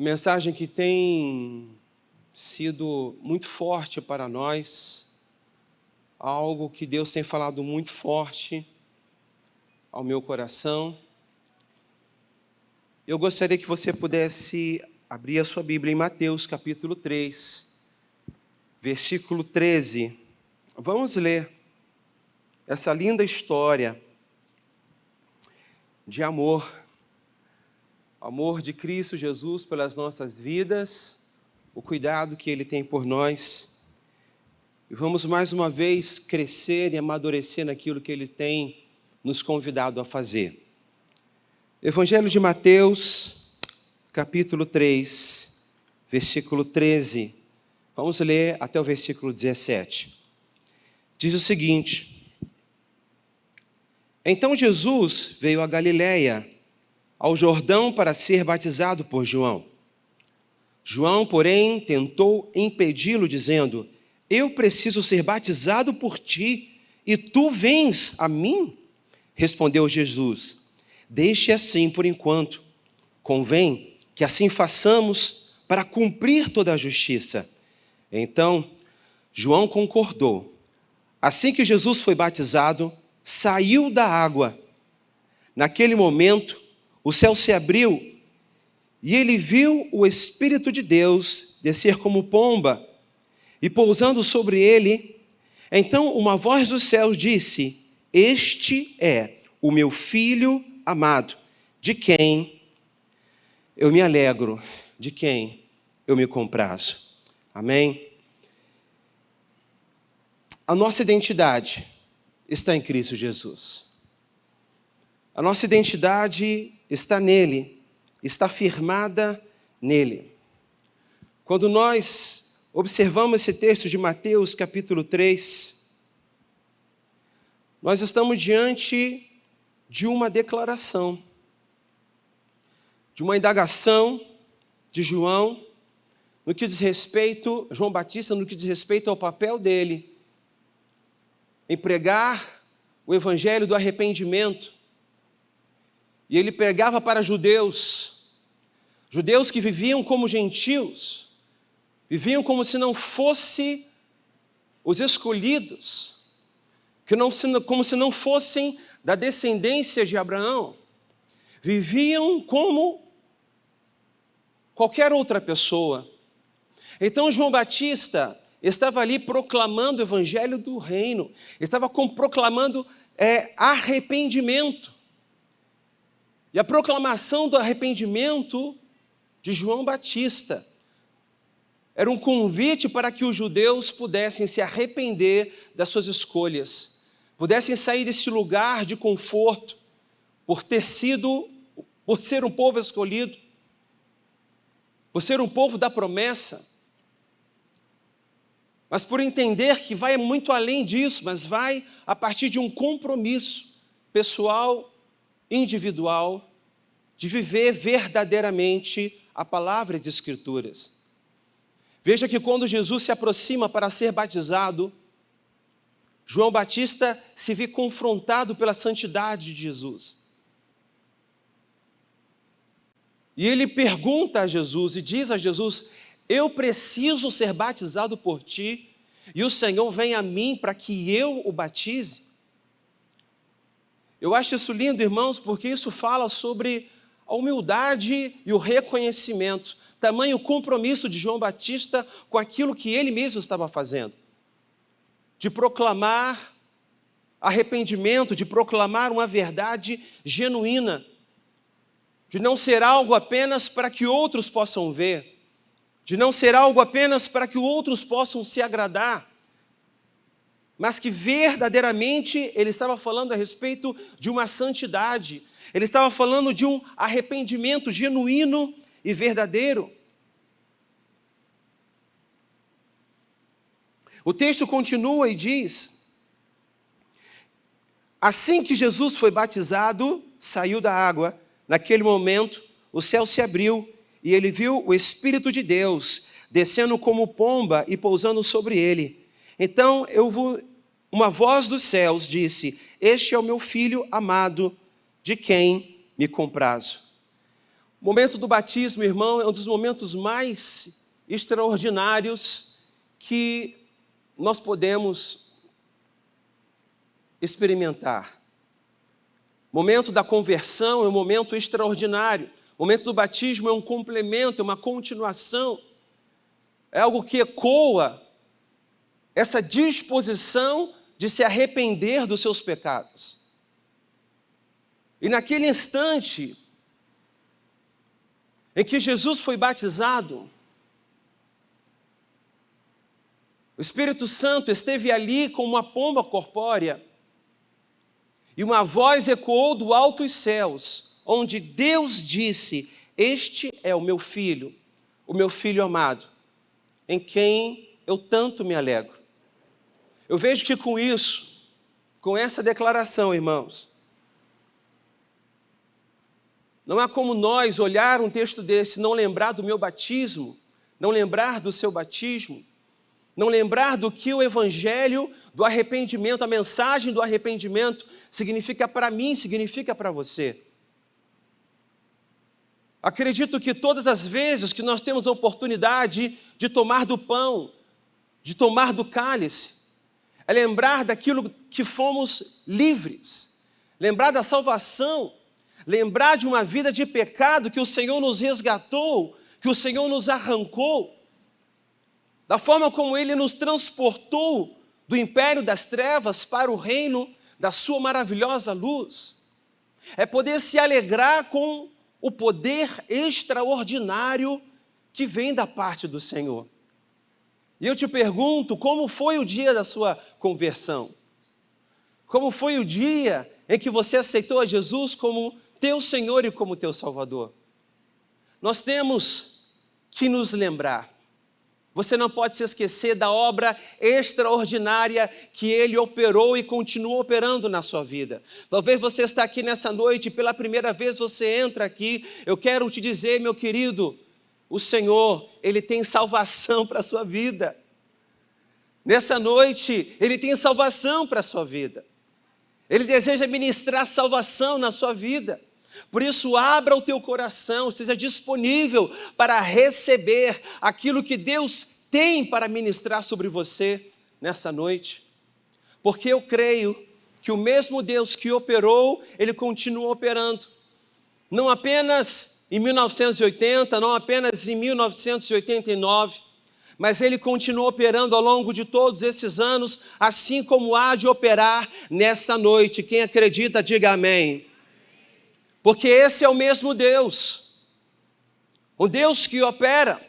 Uma mensagem que tem sido muito forte para nós, algo que Deus tem falado muito forte ao meu coração. Eu gostaria que você pudesse abrir a sua Bíblia em Mateus, capítulo 3, versículo 13. Vamos ler essa linda história de amor de Cristo Jesus pelas nossas vidas, o cuidado que Ele tem por nós. E vamos mais uma vez crescer e amadurecer naquilo que Ele tem nos convidado a fazer. Evangelho de Mateus, capítulo 3, versículo 13. Vamos ler até o versículo 17. Diz o seguinte: Então Jesus veio a Galiléia, ao Jordão, para ser batizado por João. João, porém, tentou impedi-lo, dizendo: Eu preciso ser batizado por ti, e tu vens a mim? Respondeu Jesus: Deixe assim por enquanto. Convém que assim façamos para cumprir toda a justiça. Então, João concordou. Assim que Jesus foi batizado, saiu da água. Naquele momento, o céu se abriu e ele viu o Espírito de Deus descer como pomba e pousando sobre ele. Então uma voz dos céus disse: Este é o meu Filho amado, de quem eu me alegro, de quem eu me comprazo. Amém? A nossa identidade está em Cristo Jesus. A nossa identidade está nele, está firmada nele. Quando nós observamos esse texto de Mateus, capítulo 3, nós estamos diante de uma declaração, de uma indagação de João, no que diz respeito, João Batista, no que diz respeito ao papel dele em pregar o evangelho do arrependimento. E ele pregava para judeus que viviam como gentios, viviam como se não fossem os escolhidos, como se não fossem da descendência de Abraão, viviam como qualquer outra pessoa. Então João Batista estava ali proclamando o evangelho do reino, estava proclamando arrependimento. E a proclamação do arrependimento de João Batista era um convite para que os judeus pudessem se arrepender das suas escolhas, pudessem sair desse lugar de conforto, por ser um povo escolhido, por ser um povo da promessa, mas por entender que vai muito além disso, mas vai a partir de um compromisso pessoal, individual, de viver verdadeiramente a palavra e as Escrituras. Veja que quando Jesus se aproxima para ser batizado, João Batista se vê confrontado pela santidade de Jesus. E ele pergunta a Jesus e diz a Jesus: Eu preciso ser batizado por ti, e o Senhor vem a mim para que eu o batize? Eu acho isso lindo, irmãos, porque isso fala sobre a humildade e o reconhecimento, tamanho compromisso de João Batista com aquilo que ele mesmo estava fazendo, de proclamar arrependimento, de proclamar uma verdade genuína, de não ser algo apenas para que outros possam ver, de não ser algo apenas para que outros possam se agradar, mas que verdadeiramente ele estava falando a respeito de uma santidade, ele estava falando de um arrependimento genuíno e verdadeiro. O texto continua e diz: Assim que Jesus foi batizado, saiu da água. Naquele momento, o céu se abriu e ele viu o Espírito de Deus descendo como pomba e pousando sobre ele. Então uma voz dos céus disse: Este é o meu Filho amado, de quem me comprazo. O momento do batismo, irmão, é um dos momentos mais extraordinários que nós podemos experimentar. O momento da conversão é um momento extraordinário. O momento do batismo é um complemento, é uma continuação. É algo que ecoa essa disposição de se arrepender dos seus pecados. E naquele instante em que Jesus foi batizado, o Espírito Santo esteve ali como uma pomba corpórea, e uma voz ecoou do alto dos céus, onde Deus disse: este é o meu filho amado, em quem eu tanto me alegro. Eu vejo que com isso, com essa declaração, irmãos, não há como nós olhar um texto desse, não lembrar do meu batismo, não lembrar do seu batismo, não lembrar do que o evangelho do arrependimento, a mensagem do arrependimento significa para mim, significa para você. Acredito que todas as vezes que nós temos a oportunidade de tomar do pão, de tomar do cálice, é lembrar daquilo que fomos livres, lembrar da salvação, lembrar de uma vida de pecado que o Senhor nos resgatou, que o Senhor nos arrancou, da forma como Ele nos transportou do império das trevas para o reino da sua maravilhosa luz. É poder se alegrar com o poder extraordinário que vem da parte do Senhor. E eu te pergunto, como foi o dia da sua conversão? Como foi o dia em que você aceitou a Jesus como teu Senhor e como teu Salvador? Nós temos que nos lembrar. Você não pode se esquecer da obra extraordinária que Ele operou e continua operando na sua vida. Talvez você está aqui nessa noite e pela primeira vez você entra aqui. Eu quero te dizer, meu querido, o Senhor, Ele tem salvação para a sua vida. Nessa noite, Ele tem salvação para a sua vida. Ele deseja ministrar salvação na sua vida. Por isso, abra o teu coração, esteja disponível para receber aquilo que Deus tem para ministrar sobre você nessa noite. Porque eu creio que o mesmo Deus que operou, Ele continua operando. Não apenas em 1980, não apenas em 1989, mas Ele continua operando ao longo de todos esses anos, assim como há de operar nesta noite. Quem acredita, diga amém. Porque esse é o mesmo Deus, o Deus que opera.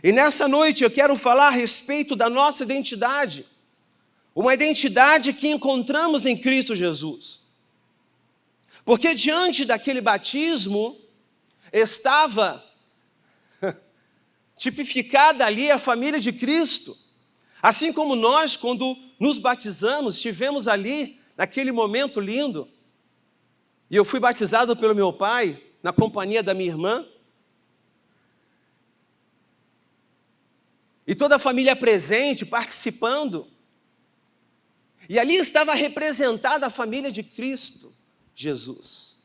E nessa noite eu quero falar a respeito da nossa identidade, uma identidade que encontramos em Cristo Jesus. Porque diante daquele batismo estava tipificada ali a família de Cristo. Assim como nós, quando nos batizamos, estivemos ali naquele momento lindo. E eu fui batizado pelo meu pai, na companhia da minha irmã. E toda a família presente, participando. E ali estava representada a família de Cristo, Jesus.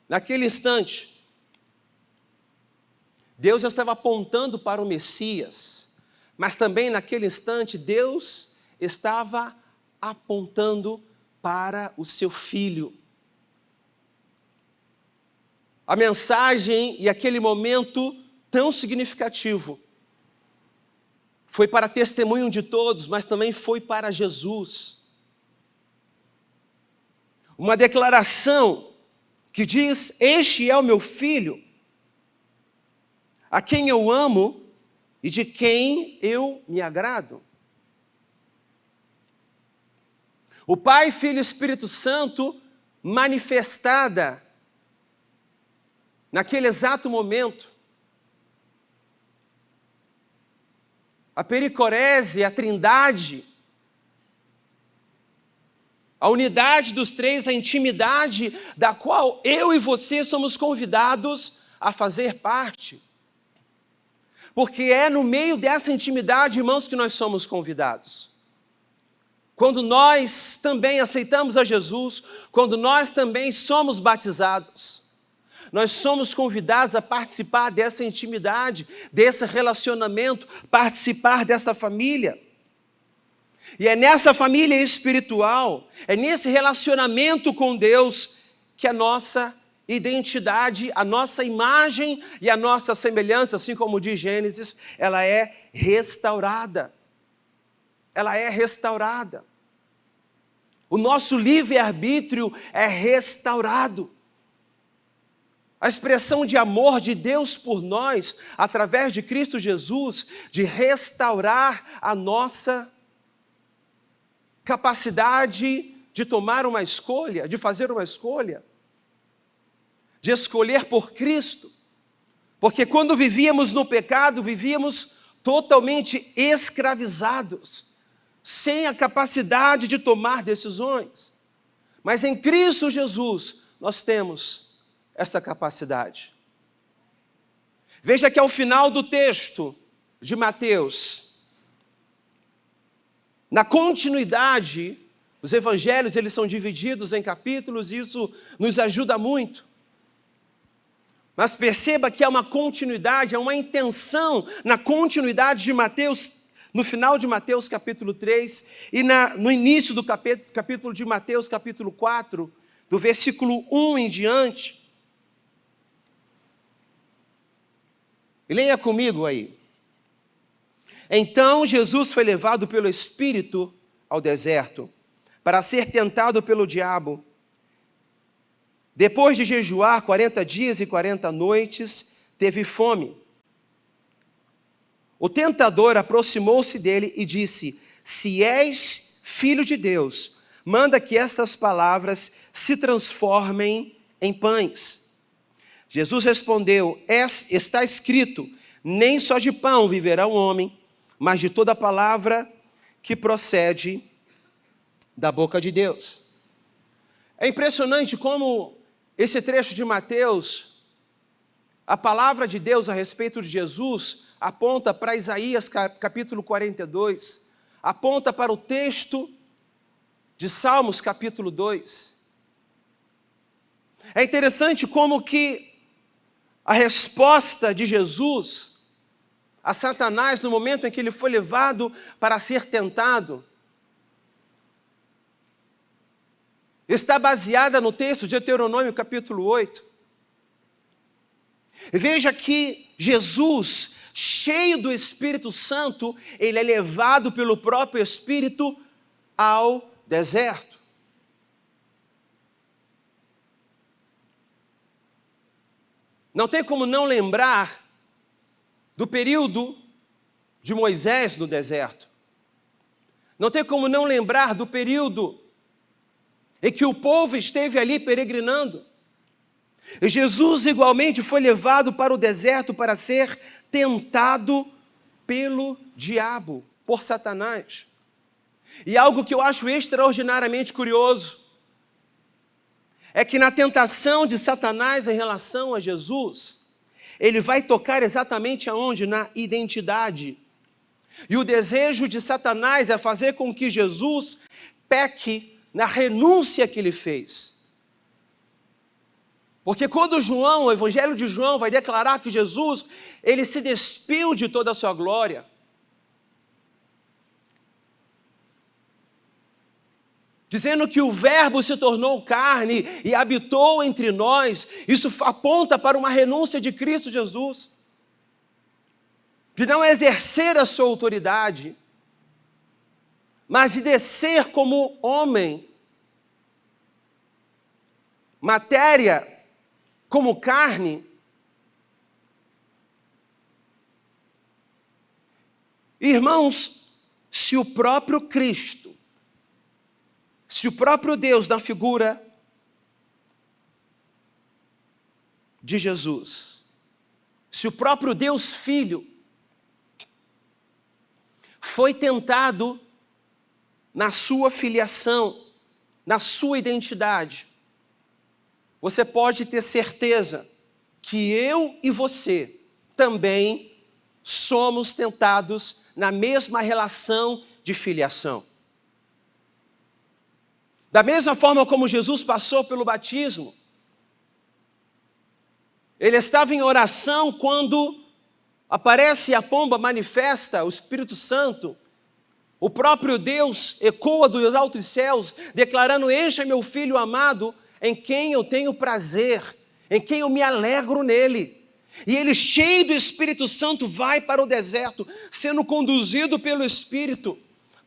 Naquele instante, Deus já estava apontando para o Messias. Mas também naquele instante, Deus estava apontando para o seu filho. A mensagem e aquele momento tão significativo foi para testemunho de todos, mas também foi para Jesus. Uma declaração que diz: este é o meu filho, a quem eu amo e de quem eu me agrado. O Pai, Filho e Espírito Santo manifestada naquele exato momento. A pericorese, a trindade, a unidade dos três, a intimidade da qual eu e você somos convidados a fazer parte. Porque é no meio dessa intimidade, irmãos, que nós somos convidados. Quando nós também aceitamos a Jesus, quando nós também somos batizados, Nós somos convidados a participar dessa intimidade, desse relacionamento, participar dessa família. E é nessa família espiritual, é nesse relacionamento com Deus que a nossa identidade, a nossa imagem e a nossa semelhança, assim como diz Gênesis, ela é restaurada. Ela é restaurada. O nosso livre-arbítrio é restaurado. A expressão de amor de Deus por nós, através de Cristo Jesus, de restaurar a nossa capacidade de tomar uma escolha, de fazer uma escolha, de escolher por Cristo. Porque quando vivíamos no pecado, vivíamos totalmente escravizados, sem a capacidade de tomar decisões. Mas em Cristo Jesus, nós temos esta capacidade. Veja que ao final do texto de Mateus, na continuidade, os evangelhos eles são divididos em capítulos e isso nos ajuda muito. Mas perceba que há uma continuidade, há uma intenção na continuidade de Mateus, no final de Mateus capítulo 3 e no início do capítulo de Mateus capítulo 4, do versículo 1 em diante. E leia comigo aí. Então Jesus foi levado pelo Espírito ao deserto, para ser tentado pelo diabo. Depois de jejuar 40 dias e 40 noites, teve fome. O tentador aproximou-se dele e disse: se és filho de Deus, manda que estas palavras se transformem em pães. Jesus respondeu: está escrito, nem só de pão viverá o homem, mas de toda palavra que procede da boca de Deus. É impressionante como esse trecho de Mateus, a palavra de Deus a respeito de Jesus, aponta para Isaías capítulo 42, aponta para o texto de Salmos capítulo 2. É interessante como que a resposta de Jesus a Satanás no momento em que ele foi levado para ser tentado está baseada no texto de Deuteronômio capítulo 8. Veja que Jesus, cheio do Espírito Santo, ele é levado pelo próprio Espírito ao deserto. Não tem como não lembrar do período de Moisés no deserto. Não tem como não lembrar do período em que o povo esteve ali peregrinando. E Jesus igualmente foi levado para o deserto para ser tentado pelo diabo, por Satanás. E algo que eu acho extraordinariamente curioso é que na tentação de Satanás em relação a Jesus, ele vai tocar exatamente aonde? Na identidade. E o desejo de Satanás é fazer com que Jesus peque na renúncia que ele fez. Porque quando o Evangelho de João vai declarar que Jesus, ele se despiu de toda a sua glória, dizendo que o Verbo se tornou carne e habitou entre nós, isso aponta para uma renúncia de Cristo Jesus, de não exercer a sua autoridade, mas de descer como homem, matéria como carne. Irmãos, se o próprio Cristo, se o próprio Deus, na figura de Jesus, se o próprio Deus Filho foi tentado na sua filiação, na sua identidade, você pode ter certeza que eu e você também somos tentados na mesma relação de filiação. Da mesma forma como Jesus passou pelo batismo, Ele estava em oração quando aparece a pomba, manifesta o Espírito Santo. O próprio Deus ecoa dos altos céus, declarando: encha meu filho amado, em quem eu tenho prazer, em quem eu me alegro nele. E ele, cheio do Espírito Santo, vai para o deserto, sendo conduzido pelo Espírito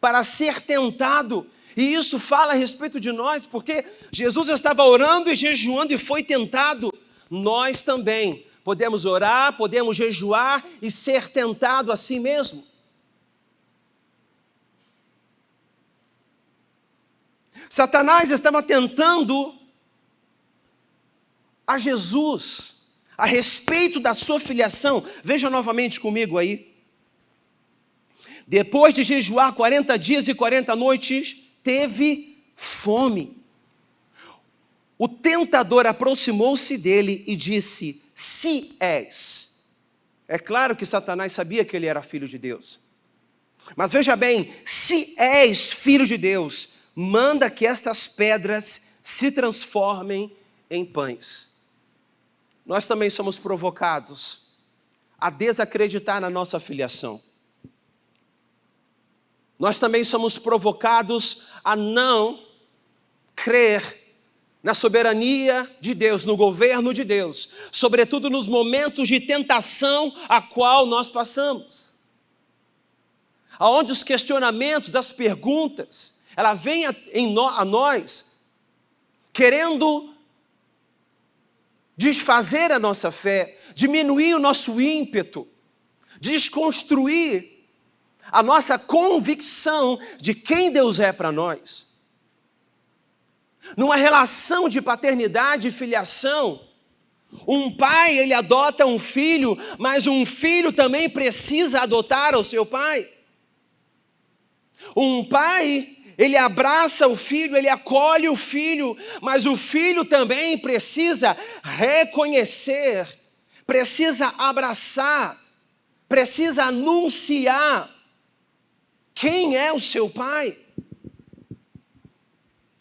para ser tentado. E isso fala a respeito de nós, porque Jesus estava orando e jejuando e foi tentado. Nós também podemos orar, podemos jejuar e ser tentado assim mesmo. Satanás estava tentando a Jesus a respeito da sua filiação. Veja novamente comigo aí. Depois de jejuar 40 dias e 40 noites, teve fome. O tentador aproximou-se dele e disse: se és. É claro que Satanás sabia que ele era filho de Deus. Mas veja bem, se és filho de Deus, manda que estas pedras se transformem em pães. Nós também somos provocados a desacreditar na nossa filiação. Nós também somos provocados a não crer na soberania de Deus, no governo de Deus, sobretudo nos momentos de tentação a qual nós passamos. Aonde os questionamentos, as perguntas, ela vem a nós, querendo desfazer a nossa fé, diminuir o nosso ímpeto, desconstruir a nossa convicção de quem Deus é para nós. Numa relação de paternidade e filiação, um pai, ele adota um filho, mas um filho também precisa adotar o seu pai. Um pai, ele abraça o filho, ele acolhe o filho, mas o filho também precisa reconhecer, precisa abraçar, precisa anunciar quem é o seu pai.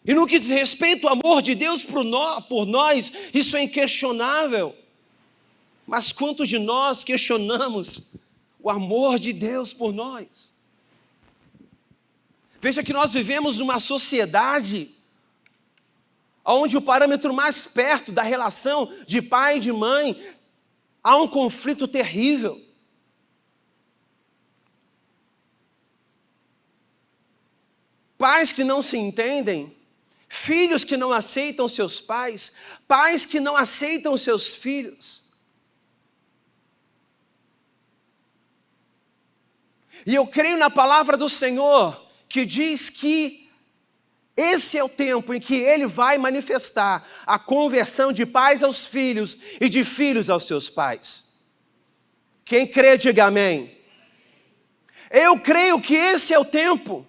E no que diz respeito ao amor de Deus por nós, isso é inquestionável. Mas quantos de nós questionamos o amor de Deus por nós? Veja que nós vivemos numa sociedade onde o parâmetro mais perto da relação de pai e de mãe, há um conflito terrível. Pais que não se entendem, filhos que não aceitam seus pais, pais que não aceitam seus filhos. E eu creio na palavra do Senhor, que diz que esse é o tempo em que Ele vai manifestar a conversão de pais aos filhos e de filhos aos seus pais. Quem crê, diga amém. Eu creio que esse é o tempo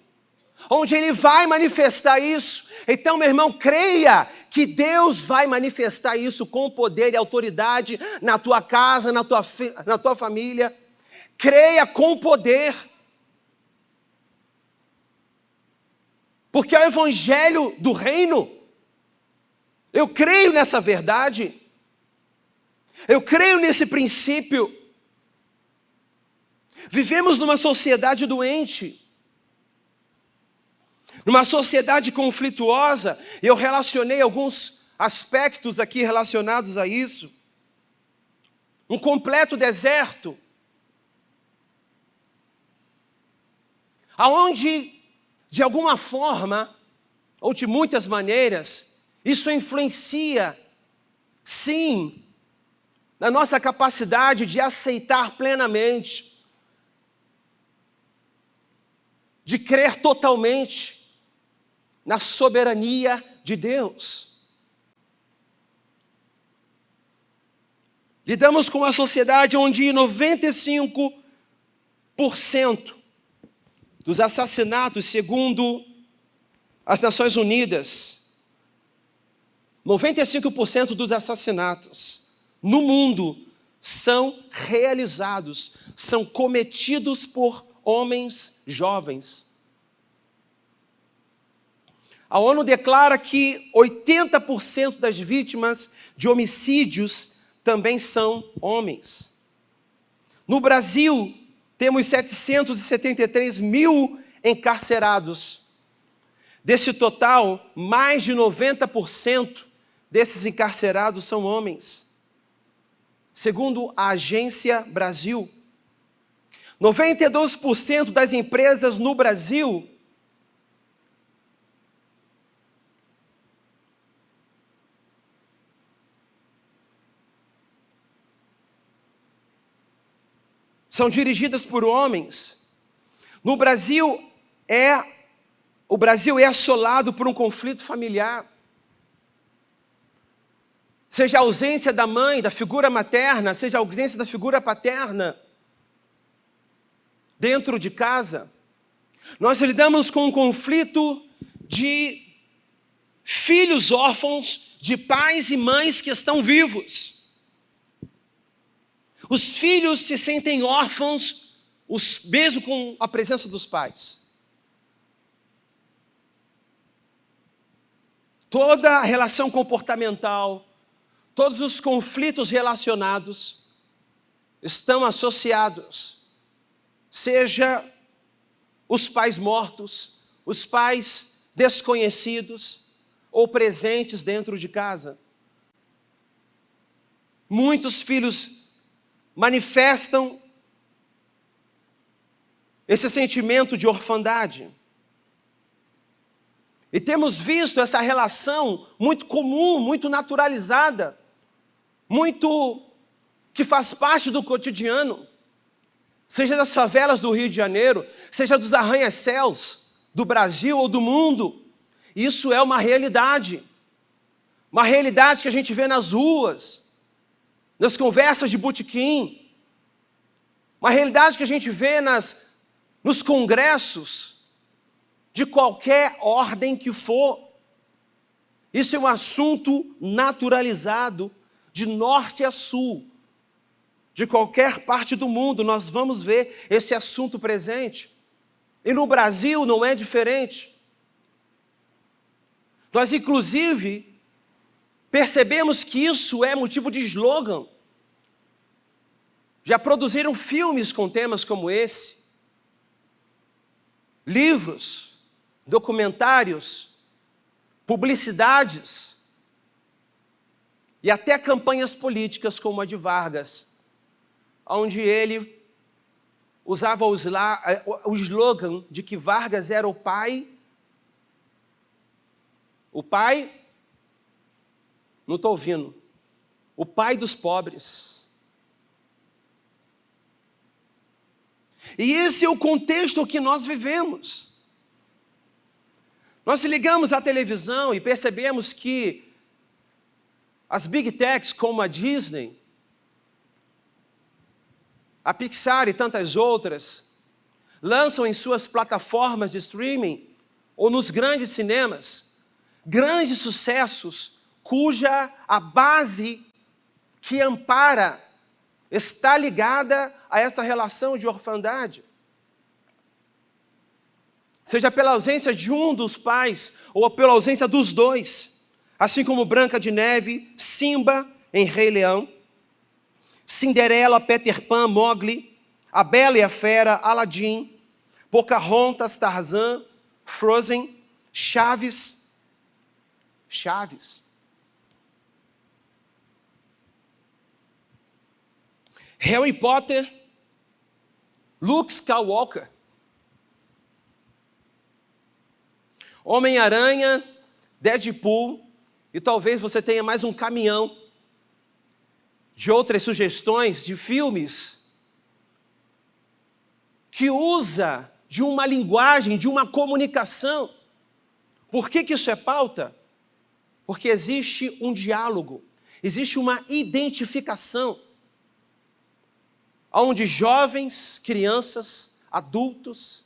onde Ele vai manifestar isso. Então, meu irmão, creia que Deus vai manifestar isso com poder e autoridade na tua casa, na tua família. Creia com poder. Porque é o evangelho do reino. Eu creio nessa verdade. Eu creio nesse princípio. Vivemos numa sociedade doente. Numa sociedade conflituosa. Eu relacionei alguns aspectos aqui relacionados a isso. Um completo deserto. Aonde, de alguma forma, ou de muitas maneiras, isso influencia, sim, na nossa capacidade de aceitar plenamente, de crer totalmente na soberania de Deus. Lidamos com uma sociedade onde 95% dos assassinatos, segundo as Nações Unidas, 95% dos assassinatos no mundo são realizados, são cometidos por homens jovens. A ONU declara que 80% das vítimas de homicídios também são homens. No Brasil, temos 773 mil encarcerados. Desse total, mais de 90% desses encarcerados são homens. Segundo a Agência Brasil, 92% das empresas no Brasil são dirigidas por homens. O Brasil é assolado por um conflito familiar. Seja a ausência da mãe, da figura materna, seja a ausência da figura paterna dentro de casa. Nós lidamos com um conflito de filhos órfãos, de pais e mães que estão vivos. Os filhos se sentem órfãos, mesmo com a presença dos pais. Toda a relação comportamental, todos os conflitos relacionados estão associados, seja os pais mortos, os pais desconhecidos ou presentes dentro de casa. Muitos filhos manifestam esse sentimento de orfandade. E temos visto essa relação muito comum, muito naturalizada, que faz parte do cotidiano, seja das favelas do Rio de Janeiro, seja dos arranha-céus do Brasil ou do mundo. Isso é uma realidade que a gente vê nas ruas, nas conversas de botequim, uma realidade que a gente vê nos congressos, de qualquer ordem que for. Isso é um assunto naturalizado, de norte a sul, de qualquer parte do mundo, nós vamos ver esse assunto presente. E no Brasil não é diferente. Nós, inclusive, percebemos que isso é motivo de slogan. Já produziram filmes com temas como esse, livros, documentários, publicidades e até campanhas políticas como a de Vargas, onde ele usava o slogan de que Vargas era o pai, não estou ouvindo, o pai dos pobres. E esse é o contexto que nós vivemos. Nós ligamos à televisão e percebemos que as Big Techs como a Disney, a Pixar e tantas outras, lançam em suas plataformas de streaming ou nos grandes cinemas, grandes sucessos cuja a base que ampara está ligada a essa relação de orfandade. Seja pela ausência de um dos pais ou pela ausência dos dois, assim como Branca de Neve, Simba em Rei Leão, Cinderela, Peter Pan, Mowgli, A Bela e a Fera, Aladim, Pocahontas, Tarzan, Frozen, Chaves. Harry Potter, Luke Skywalker, Homem-Aranha, Deadpool, e talvez você tenha mais um caminhão de outras sugestões de filmes que usa de uma linguagem, de uma comunicação. Por que isso é pauta? Porque existe um diálogo, existe uma identificação, onde jovens, crianças, adultos,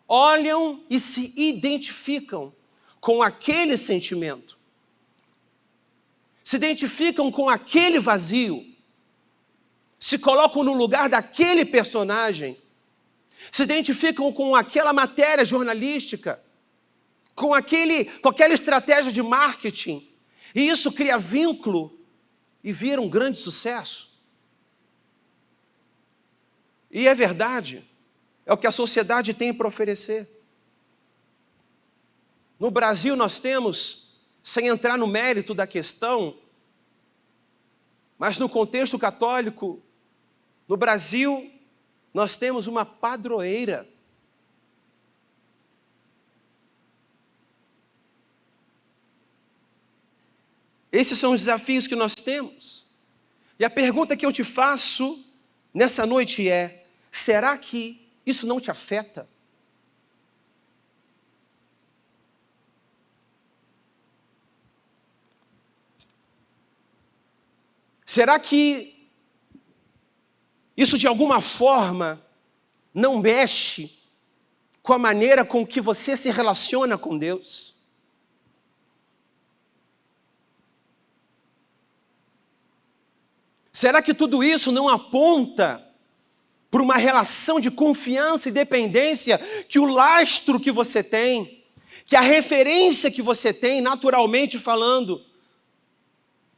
olham e se identificam com aquele sentimento, se identificam com aquele vazio, se colocam no lugar daquele personagem, se identificam com aquela matéria jornalística, com aquela estratégia de marketing, e isso cria vínculo e vira um grande sucesso. E é verdade, é o que a sociedade tem para oferecer. No Brasil nós temos, sem entrar no mérito da questão, mas no contexto católico, no Brasil, nós temos uma padroeira. Esses são os desafios que nós temos. E a pergunta que eu te faço nessa noite é: será que isso não te afeta? Será que isso de alguma forma não mexe com a maneira com que você se relaciona com Deus? Será que tudo isso não aponta para uma relação de confiança e dependência, que o lastro que você tem, que a referência que você tem, naturalmente falando,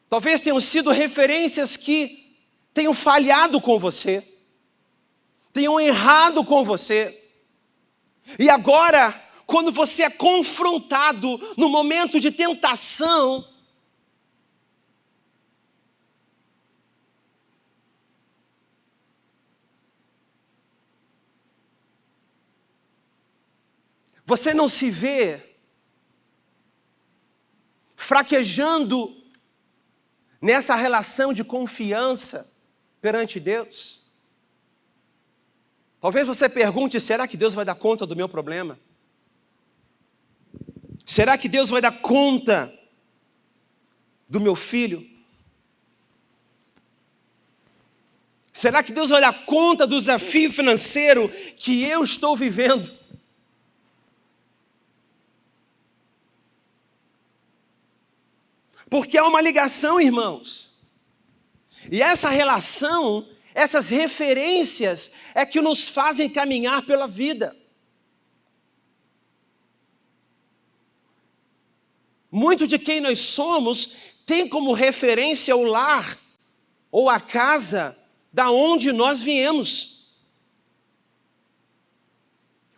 talvez tenham sido referências que tenham falhado com você, tenham errado com você. E agora, quando você é confrontado no momento de tentação, você não se vê fraquejando nessa relação de confiança perante Deus? Talvez você pergunte: será que Deus vai dar conta do meu problema? Será que Deus vai dar conta do meu filho? Será que Deus vai dar conta do desafio financeiro que eu estou vivendo? Porque há uma ligação, irmãos. E essa relação, essas referências, é que nos fazem caminhar pela vida. Muito de quem nós somos tem como referência o lar ou a casa da onde nós viemos.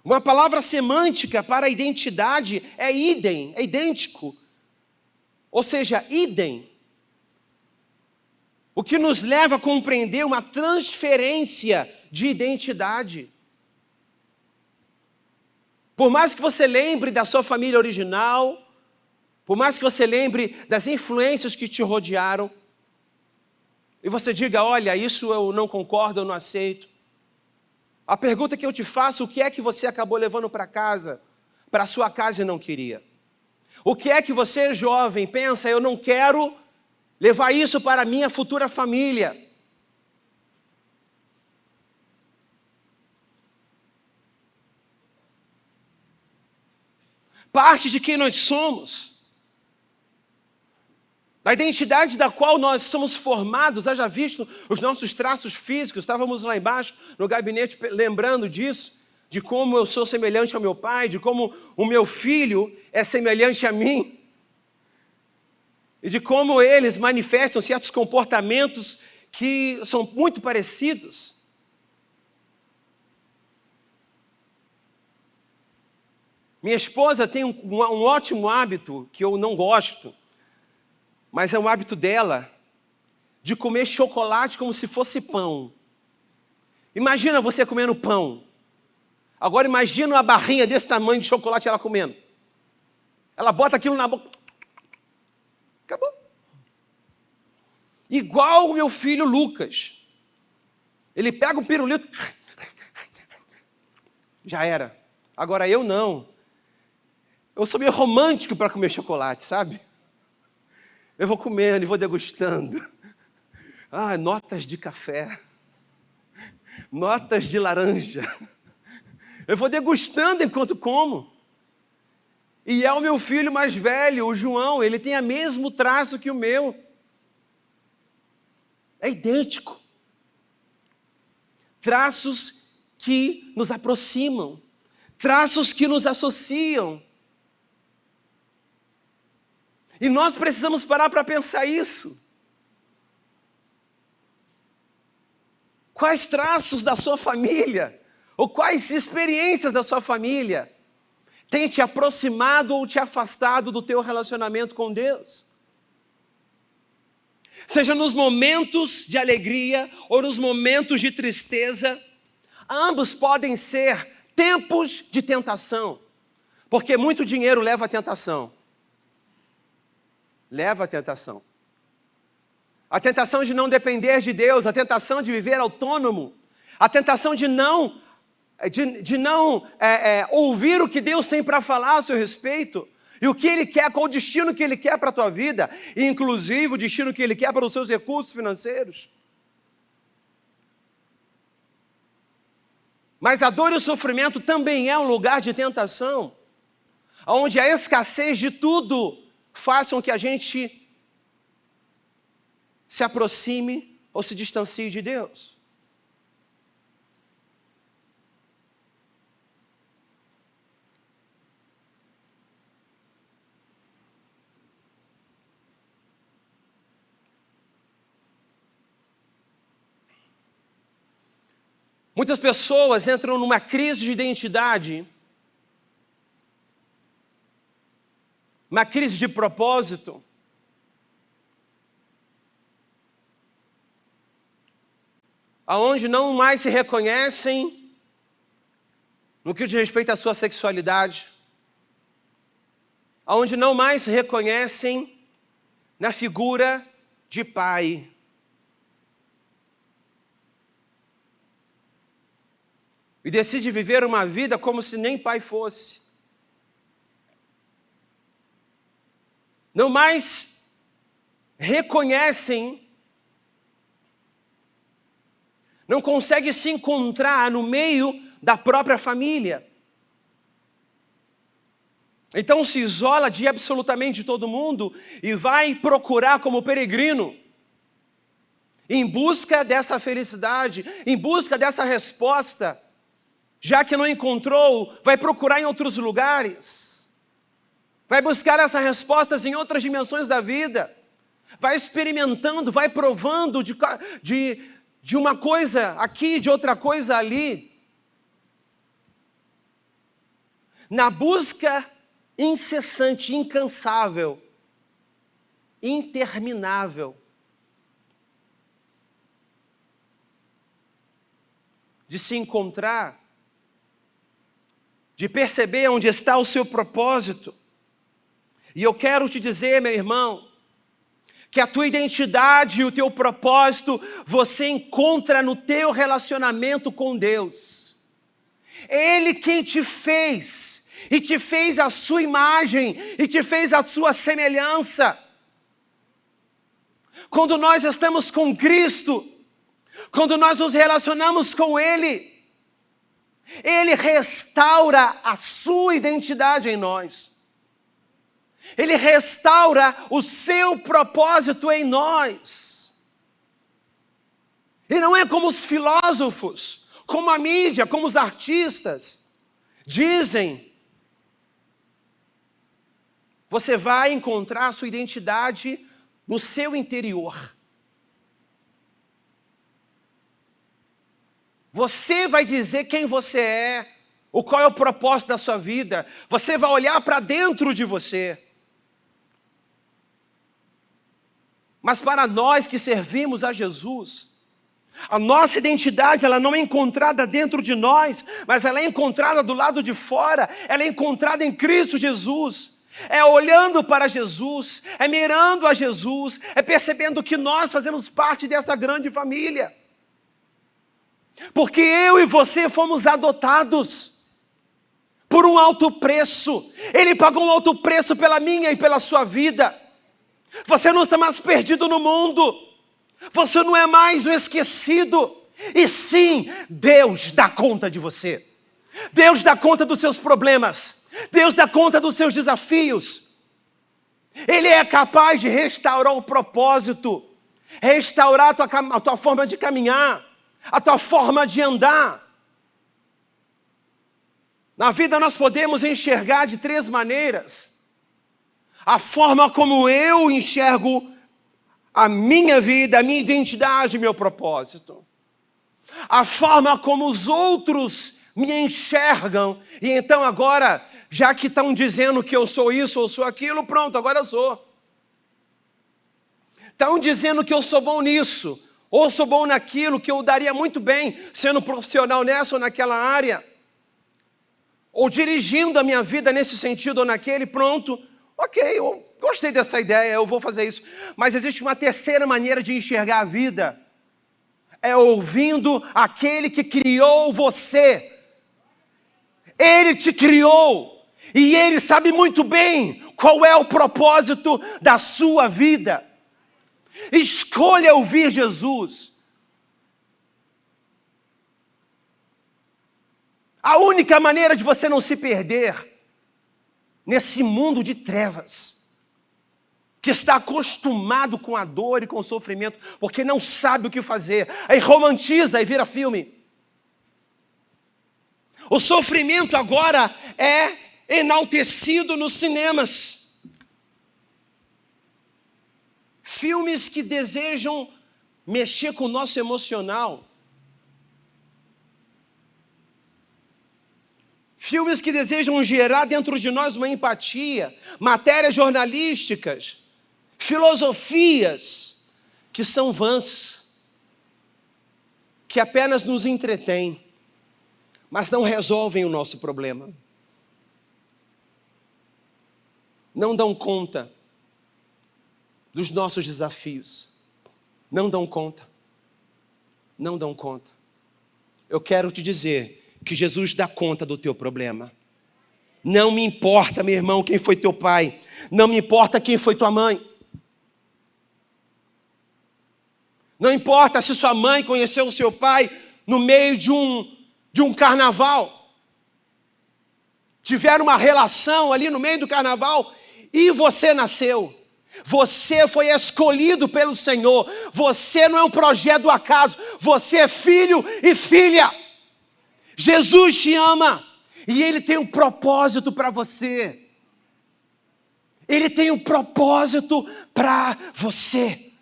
Uma palavra semântica para a identidade é idem, é idêntico. Ou seja, idem. O que nos leva a compreender uma transferência de identidade. Por mais que você lembre da sua família original, por mais que você lembre das influências que te rodearam, e você diga: olha, isso eu não concordo, eu não aceito. A pergunta que eu te faço: o que é que você acabou levando para casa, para a sua casa e não queria? O que é que você, jovem, pensa: eu não quero levar isso para a minha futura família? Parte de quem nós somos, da identidade da qual nós somos formados, haja visto os nossos traços físicos. Estávamos lá embaixo no gabinete lembrando disso, de como eu sou semelhante ao meu pai, de como o meu filho é semelhante a mim, e de como eles manifestam certos comportamentos que são muito parecidos. Minha esposa tem um ótimo hábito, que eu não gosto, mas é um hábito dela, de comer chocolate como se fosse pão. Imagina você comendo pão. Agora imagina uma barrinha desse tamanho de chocolate ela comendo. Ela bota aquilo na boca. Acabou. Igual o meu filho Lucas. Ele pega o pirulito. Já era. Agora eu não. Eu sou meio romântico para comer chocolate, sabe? Eu vou comendo e vou degustando. Notas de café. Notas de laranja. Eu vou degustando enquanto como. E é o meu filho mais velho, o João, ele tem o mesmo traço que o meu. É idêntico. Traços que nos aproximam. Traços que nos associam. E nós precisamos parar para pensar isso. Quais traços da sua família, ou quais experiências da sua família têm te aproximado ou te afastado do teu relacionamento com Deus? Seja nos momentos de alegria ou nos momentos de tristeza, ambos podem ser tempos de tentação, porque muito dinheiro leva à tentação. Leva à tentação. A tentação de não depender de Deus, a tentação de viver autônomo, a tentação de não ouvir o que Deus tem para falar a seu respeito, e o que Ele quer, qual o destino que Ele quer para a tua vida, e inclusive o destino que Ele quer para os seus recursos financeiros. Mas a dor e o sofrimento também é um lugar de tentação, onde a escassez de tudo faz com que a gente se aproxime ou se distancie de Deus. Muitas pessoas entram numa crise de identidade, uma crise de propósito, aonde não mais se reconhecem no que diz respeito à sua sexualidade, aonde não mais se reconhecem na figura de pai. E decide viver uma vida como se nem pai fosse. Não mais reconhecem, não consegue se encontrar no meio da própria família. Então se isola de absolutamente todo mundo e vai procurar como peregrino, em busca dessa felicidade, em busca dessa resposta. Já que não encontrou, vai procurar em outros lugares, vai buscar essas respostas em outras dimensões da vida, vai experimentando, vai provando de uma coisa aqui, de outra coisa ali, na busca incessante, incansável, interminável, de se encontrar, de perceber onde está o seu propósito. E eu quero te dizer, meu irmão, que a tua identidade e o teu propósito você encontra no teu relacionamento com Deus. Ele quem te fez, e te fez a sua imagem, e te fez a sua semelhança. Quando nós estamos com Cristo, quando nós nos relacionamos com Ele, Ele restaura a sua identidade em nós. Ele restaura o seu propósito em nós. E não é como os filósofos, como a mídia, como os artistas dizem. Você vai encontrar a sua identidade no seu interior. Você vai dizer quem você é, qual é o propósito da sua vida. Você vai olhar para dentro de você. Mas para nós que servimos a Jesus, a nossa identidade ela não é encontrada dentro de nós, mas ela é encontrada do lado de fora, ela é encontrada em Cristo Jesus. É olhando para Jesus, é mirando a Jesus, é percebendo que nós fazemos parte dessa grande família. Porque eu e você fomos adotados por um alto preço. Ele pagou um alto preço pela minha e pela sua vida. Você não está mais perdido no mundo. Você não é mais um esquecido. E sim, Deus dá conta de você. Deus dá conta dos seus problemas. Deus dá conta dos seus desafios. Ele é capaz de restaurar o propósito, restaurar a tua forma de caminhar, a tua forma de andar. Na vida nós podemos enxergar de 3 maneiras. A forma como eu enxergo a minha vida, a minha identidade, meu propósito. a forma como os outros me enxergam. E então agora, já que estão dizendo que eu sou isso ou sou aquilo, pronto, agora eu sou. Estão dizendo que eu sou bom nisso, ou sou bom naquilo, que eu daria muito bem sendo profissional nessa ou naquela área, ou dirigindo a minha vida nesse sentido ou naquele, pronto, ok, eu gostei dessa ideia, eu vou fazer isso. Mas existe uma terceira maneira de enxergar a vida, é ouvindo aquele que criou você. Ele te criou, e Ele sabe muito bem qual é o propósito da sua vida. Escolha ouvir Jesus. A única maneira de você não se perder nesse mundo de trevas, que está acostumado com a dor e com o sofrimento, porque não sabe o que fazer, aí romantiza e vira filme. O sofrimento agora é enaltecido nos cinemas. Filmes que desejam mexer com o nosso emocional. Filmes que desejam gerar dentro de nós uma empatia. Matérias jornalísticas. Filosofias que são vãs. Que apenas nos entretêm, mas não resolvem o nosso problema. Não dão conta dos nossos desafios. Não dão conta. Não dão conta. Eu quero te dizer que Jesus dá conta do teu problema. Não me importa, meu irmão, quem foi teu pai. Não me importa quem foi tua mãe. Não importa se sua mãe conheceu o seu pai no meio de um carnaval. Tiveram uma relação ali no meio do carnaval e você nasceu. Você foi escolhido pelo Senhor. Você não é um projeto do acaso. Você é filho e filha. Jesus te ama. E Ele tem um propósito para você. Ele tem um propósito para você.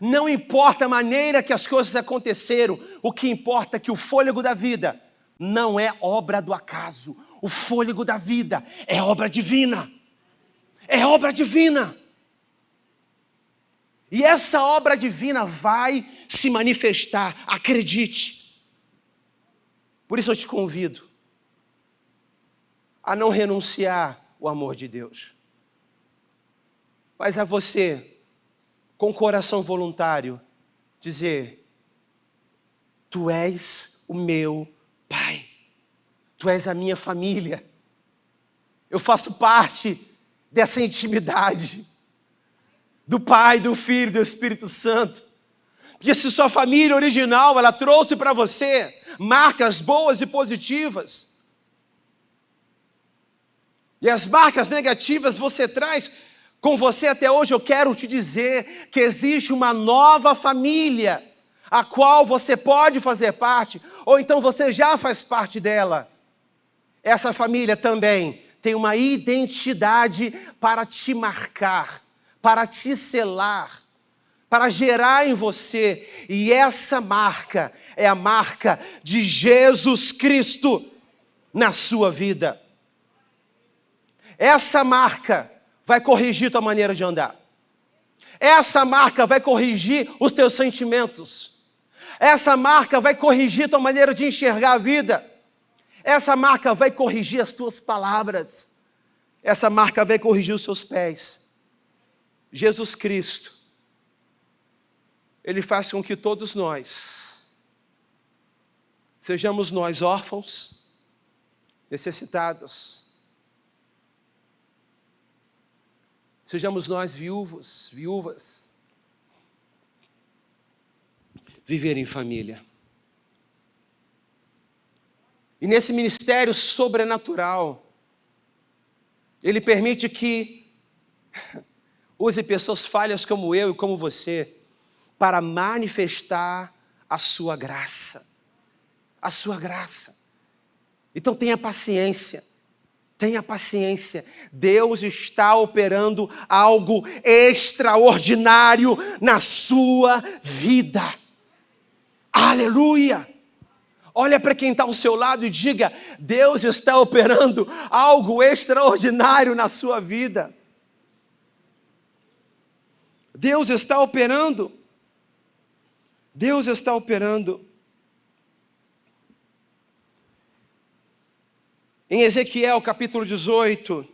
Não importa a maneira que as coisas aconteceram. O que importa é que o fôlego da vida não é obra do acaso. O fôlego da vida é obra divina. É obra divina. E essa obra divina vai se manifestar, acredite. Por isso eu te convido a não renunciar ao amor de Deus. Mas a você, com coração voluntário, dizer: Tu és o meu Pai. Tu és a minha família. Eu faço parte dessa intimidade do Pai, do Filho e do Espírito Santo. Porque se sua família original, ela trouxe para você marcas boas e positivas, e as marcas negativas você traz com você até hoje, eu quero te dizer que existe uma nova família, a qual você pode fazer parte, ou então você já faz parte dela. Essa família também tem uma identidade para te marcar, para te selar, para gerar em você. E essa marca é a marca de Jesus Cristo na sua vida. Essa marca vai corrigir tua maneira de andar. Essa marca vai corrigir os teus sentimentos. Essa marca vai corrigir tua maneira de enxergar a vida. Essa marca vai corrigir as tuas palavras. Essa marca vai corrigir os seus pés. Jesus Cristo, Ele faz com que todos nós, sejamos nós órfãos, necessitados, sejamos nós viúvas, viver em família. E nesse ministério sobrenatural, Ele permite que use pessoas falhas como eu e como você, para manifestar a sua graça. A sua graça. Então tenha paciência. Tenha paciência. Deus está operando algo extraordinário na sua vida. Aleluia! Olha para quem está ao seu lado e diga: Deus está operando algo extraordinário na sua vida. Deus está operando. Deus está operando. Em Ezequiel capítulo 18,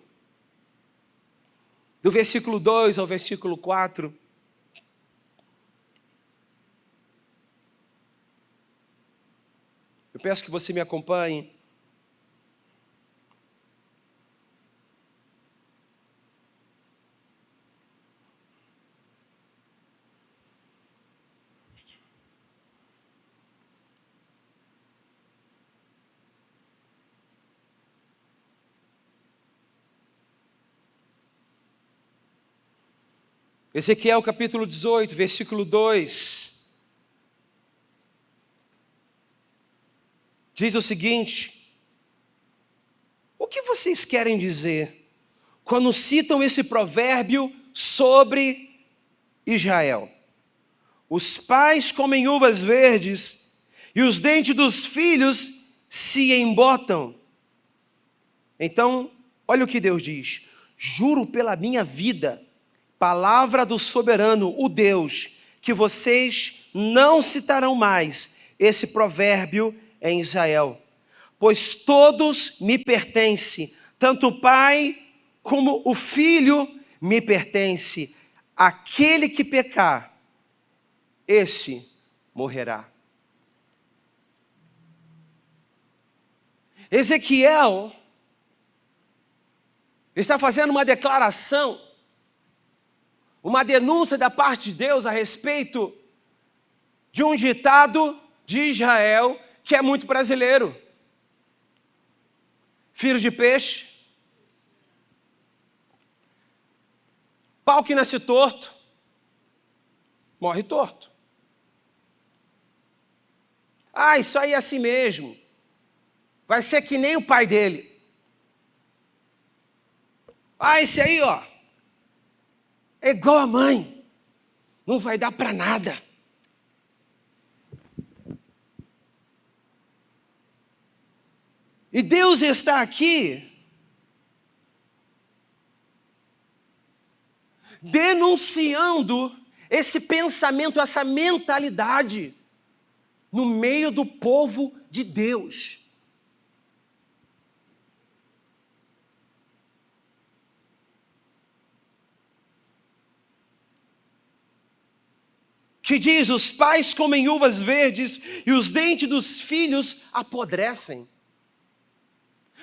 do versículo 2 ao versículo 4, eu peço que você me acompanhe. Ezequiel capítulo 18, versículo 2, diz o seguinte: o que vocês querem dizer quando citam esse provérbio sobre Israel? Os pais comem uvas verdes e os dentes dos filhos se embotam. Então, olha o que Deus diz: juro pela minha vida, palavra do soberano, o Deus, que vocês não citarão mais esse provérbio em Israel, pois todos me pertencem, tanto o pai como o filho me pertence. Aquele que pecar, esse morrerá. Ezequiel está fazendo uma declaração, uma denúncia da parte de Deus a respeito de um ditado de Israel que é muito brasileiro. Filho de peixe, pau que nasce torto, morre torto. Ah, isso aí é assim mesmo. Vai ser que nem o pai dele. Ah, esse aí, ó, é igual a mãe. Não vai dar para nada. E Deus está aqui denunciando esse pensamento, essa mentalidade no meio do povo de Deus. Que diz: os pais comem uvas verdes e os dentes dos filhos apodrecem.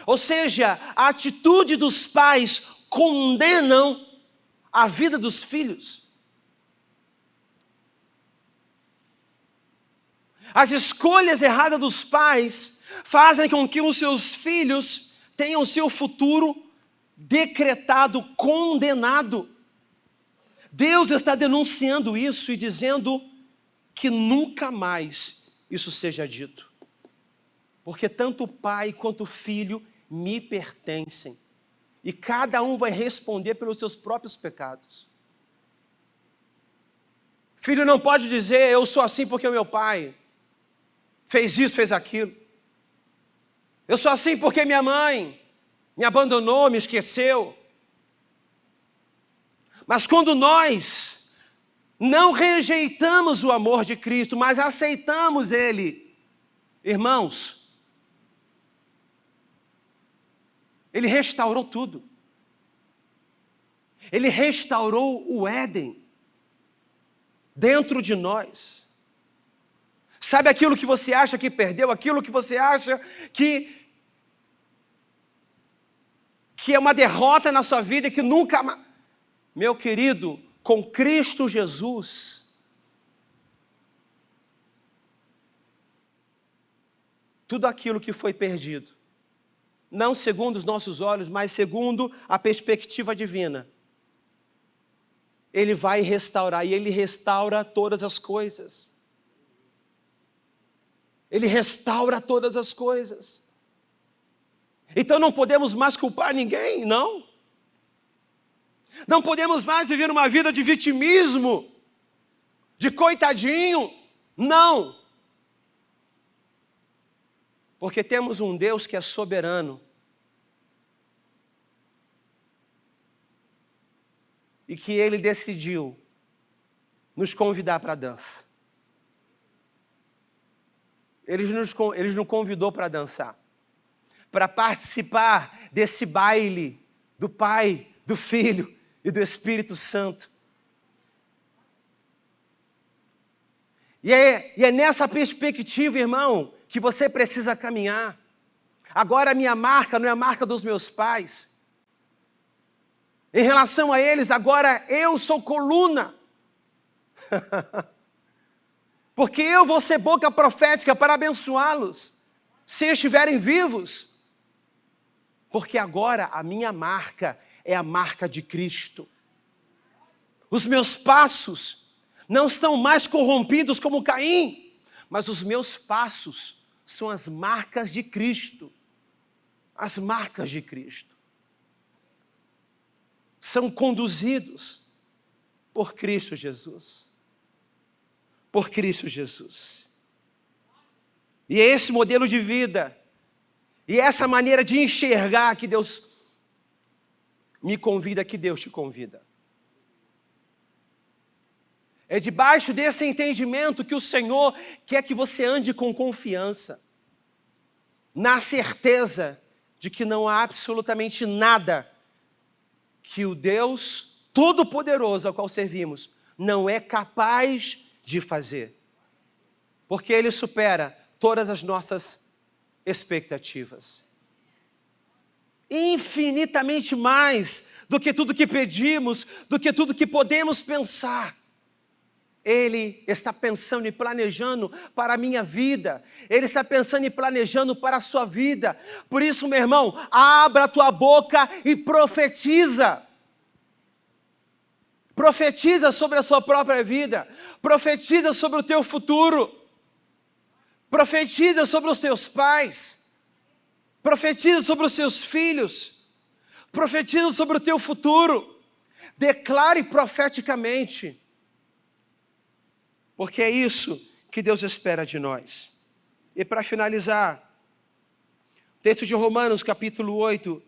Ou seja, a atitude dos pais condenam a vida dos filhos. As escolhas erradas dos pais fazem com que os seus filhos tenham seu futuro decretado, condenado. Deus está denunciando isso e dizendo que nunca mais isso seja dito. Porque tanto o pai quanto o filho me pertencem. E cada um vai responder pelos seus próprios pecados. Filho não pode dizer: eu sou assim porque o meu pai fez isso, fez aquilo. Eu sou assim porque minha mãe me abandonou, me esqueceu. Mas quando nós não rejeitamos o amor de Cristo, mas aceitamos Ele, irmãos, Ele restaurou tudo. Ele restaurou o Éden dentro de nós. Sabe aquilo que você acha que perdeu, aquilo que você acha que é uma derrota na sua vida e que nunca mais... Meu querido, com Cristo Jesus, tudo aquilo que foi perdido, não segundo os nossos olhos, mas segundo a perspectiva divina, Ele vai restaurar, e Ele restaura todas as coisas. Ele restaura todas as coisas. Então não podemos mais culpar ninguém, não. Não podemos mais viver uma vida de vitimismo, de coitadinho, não. Porque temos um Deus que é soberano. E que Ele decidiu nos convidar para a dança. Ele nos convidou para dançar. Para participar desse baile do Pai, do Filho e do Espírito Santo. E é nessa perspectiva, irmão, que você precisa caminhar. Agora a minha marca não é a marca dos meus pais. Em relação a eles, agora eu sou coluna. Porque eu vou ser boca profética para abençoá-los, se estiverem vivos. Porque agora a minha marca é a marca de Cristo. Os meus passos não estão mais corrompidos como Caim, mas os meus passos são as marcas de Cristo. As marcas de Cristo. São conduzidos por Cristo Jesus. Por Cristo Jesus. E é esse modelo de vida, e essa maneira de enxergar que Deus me convida, que Deus te convida. É debaixo desse entendimento que o Senhor quer que você ande com confiança, na certeza de que não há absolutamente nada que o Deus Todo-Poderoso ao qual servimos não é capaz de fazer. Porque Ele supera todas as nossas expectativas. Infinitamente mais do que tudo que pedimos, do que tudo que podemos pensar. Ele está pensando e planejando para a minha vida. Ele está pensando e planejando para a sua vida. Por isso, meu irmão, abra a tua boca e profetiza. Profetiza sobre a sua própria vida. Profetiza sobre o teu futuro. Profetiza sobre os teus pais. Profetiza sobre os seus filhos. Profetiza sobre o teu futuro. Declare profeticamente. Porque é isso que Deus espera de nós. E para finalizar, texto de Romanos capítulo 8,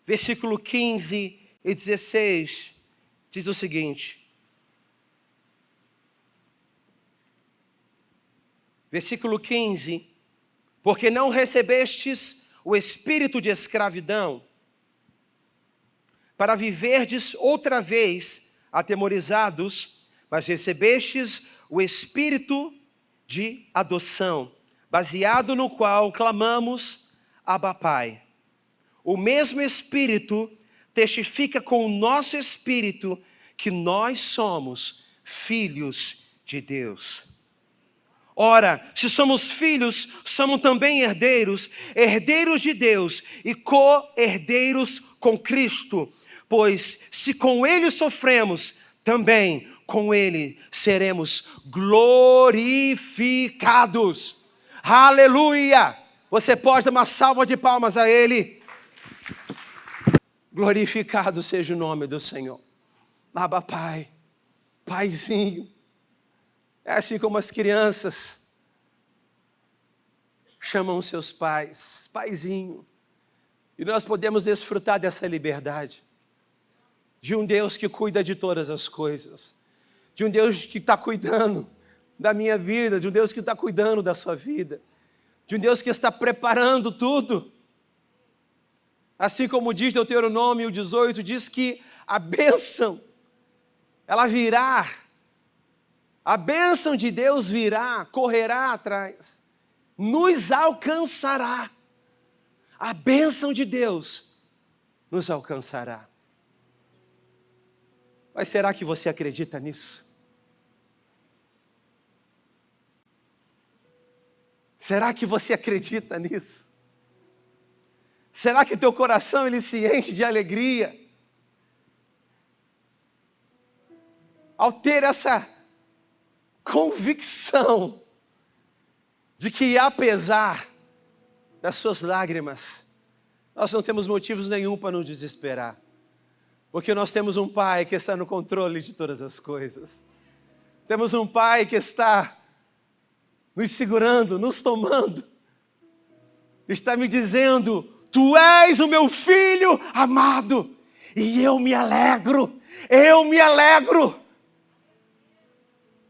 versículo 15 e 16, diz o seguinte. Versículo 15. Porque não recebestes o espírito de escravidão, para viverdes outra vez atemorizados, mas recebestes o espírito de adoção, baseado no qual clamamos, Abba Pai. O mesmo Espírito testifica com o nosso espírito que nós somos filhos de Deus. Ora, se somos filhos, somos também herdeiros, herdeiros de Deus e co-herdeiros com Cristo. Pois se com Ele sofremos, também com Ele seremos glorificados. Aleluia! Você pode dar uma salva de palmas a Ele. Glorificado seja o nome do Senhor. Abba Pai, Paizinho. É assim como as crianças chamam seus pais, Paizinho. E nós podemos desfrutar dessa liberdade. De um Deus que cuida de todas as coisas. De um Deus que está cuidando da minha vida. De um Deus que está cuidando da sua vida. De um Deus que está preparando tudo. Assim como diz Deuteronômio 18, diz que a bênção, ela virá. A bênção de Deus virá, correrá atrás. Nos alcançará. A bênção de Deus nos alcançará. Mas será que você acredita nisso? Será que você acredita nisso? Será que teu coração ele se enche de alegria? Ao ter essa convicção de que apesar das suas lágrimas, nós não temos motivos nenhum para nos desesperar. Porque nós temos um Pai que está no controle de todas as coisas. Temos um Pai que está nos segurando, nos tomando. está me dizendo: tu és o meu filho amado, e eu me alegro, eu me alegro.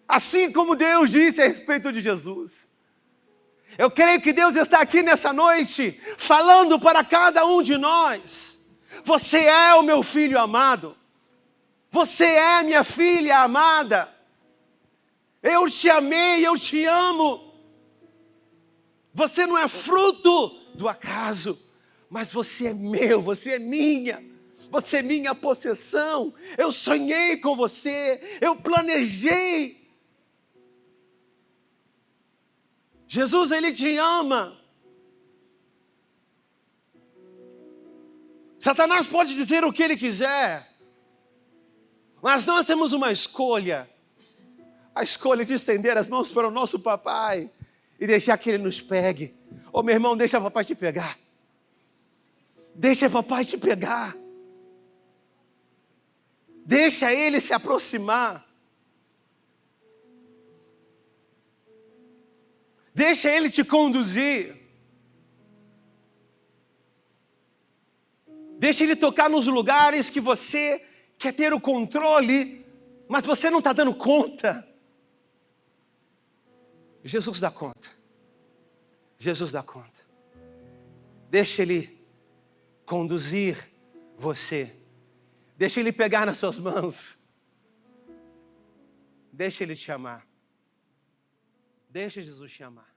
Assim como Deus disse a respeito de Jesus. Eu creio que Deus está aqui nessa noite, falando para cada um de nós: você é o meu filho amado, você é a minha filha amada, eu te amei, eu te amo. Você não é fruto do acaso, mas você é meu, você é minha possessão. Eu sonhei com você, eu planejei. Jesus, Ele te ama. Satanás pode dizer o que ele quiser, mas nós temos uma escolha. A escolha de estender as mãos para o nosso papai e deixar que ele nos pegue. Ô meu irmão, deixa papai te pegar. Deixa papai te pegar. Deixa ele se aproximar. Deixa ele te conduzir. Deixa ele tocar nos lugares que você quer ter o controle, mas você não está dando conta. Jesus dá conta. Jesus dá conta. Deixa ele conduzir você. Deixa ele pegar nas suas mãos. Deixa ele te amar. Deixa Jesus te amar.